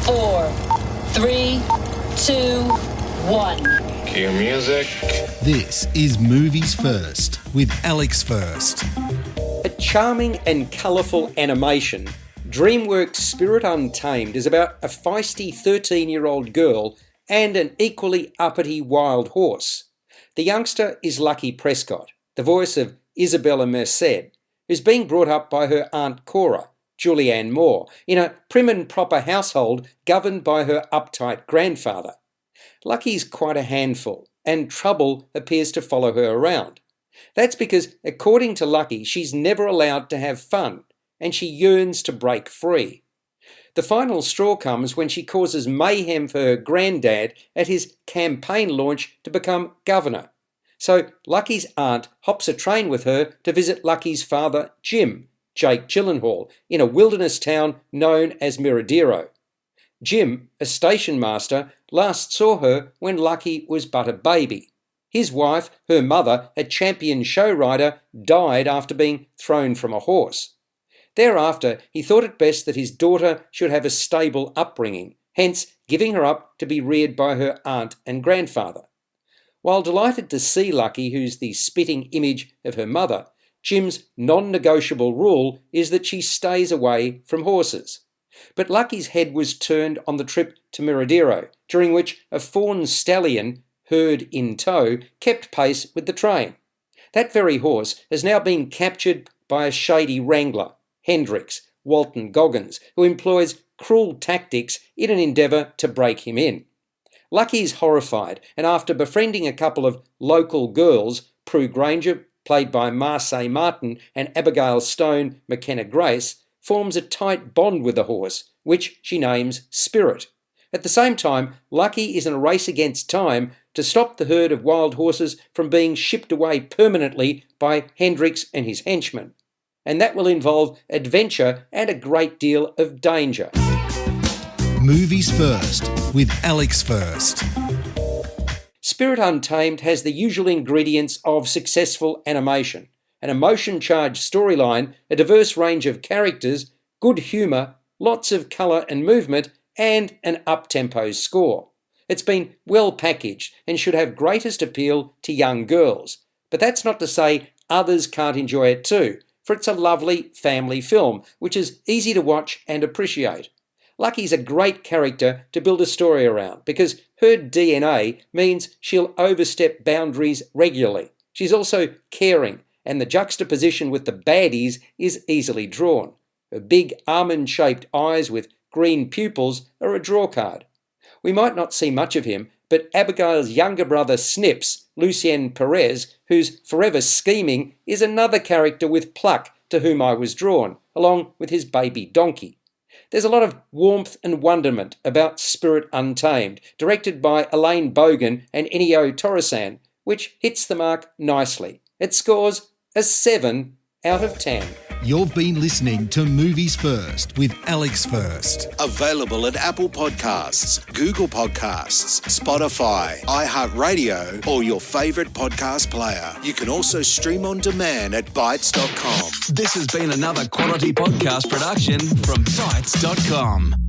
4, 3, 2, 1. Cue music. This is Movies First with Alex First. A charming and colourful animation, DreamWorks' Spirit Untamed is about a feisty 13-year-old girl and an equally uppity wild horse. The youngster is Lucky Prescott, the voice of Isabella Merced, who's being brought up by her Aunt Cora, Julianne Moore, in a prim and proper household governed by her uptight grandfather. Lucky's quite a handful, and trouble appears to follow her around. That's because, according to Lucky, she's never allowed to have fun, and she yearns to break free. The final straw comes when she causes mayhem for her granddad at his campaign launch to become governor. So Lucky's aunt hops a train with her to visit Lucky's father, Jim, Jake Gyllenhaal, in a wilderness town known as Miradero. Jim, a station master, last saw her when Lucky was but a baby. His wife, her mother, a champion show rider, died after being thrown from a horse. Thereafter, he thought it best that his daughter should have a stable upbringing, hence giving her up to be reared by her aunt and grandfather. While delighted to see Lucky, who's the spitting image of her mother, Jim's non-negotiable rule is that she stays away from horses. But Lucky's head was turned on the trip to Miradero, during which a fawn stallion, herd in tow, kept pace with the train. That very horse has now been captured by a shady wrangler, Hendrix, Walton Goggins, who employs cruel tactics in an endeavour to break him in. Lucky is horrified, and after befriending a couple of local girls, Prue Granger, played by Marsai Martin, and Abigail Stone, McKenna Grace, forms a tight bond with the horse, which she names Spirit. At the same time, Lucky is in a race against time to stop the herd of wild horses from being shipped away permanently by Hendrix and his henchmen. And that will involve adventure and a great deal of danger. Movies First with Alex First. Spirit Untamed has the usual ingredients of successful animation: an emotion-charged storyline, a diverse range of characters, good humour, lots of colour and movement, and an up-tempo score. It's been well packaged and should have greatest appeal to young girls. But that's not to say others can't enjoy it too, for it's a lovely family film, which is easy to watch and appreciate. Lucky's a great character to build a story around because her DNA means she'll overstep boundaries regularly. She's also caring, and the juxtaposition with the baddies is easily drawn. Her big almond-shaped eyes with green pupils are a drawcard. We might not see much of him, but Abigail's younger brother Snips, Lucien Perez, who's forever scheming, is another character with pluck to whom I was drawn, along with his baby donkey. There's a lot of warmth and wonderment about Spirit Untamed, directed by Elaine Bogan and Ennio Torresan, which hits the mark nicely. It scores a 7 out of 10. You've been listening to Movies First with Alex First. Available at Apple Podcasts, Google Podcasts, Spotify, iHeartRadio, or your favourite podcast player. You can also stream on demand at Bytes.com. This has been another quality podcast production from Bytes.com.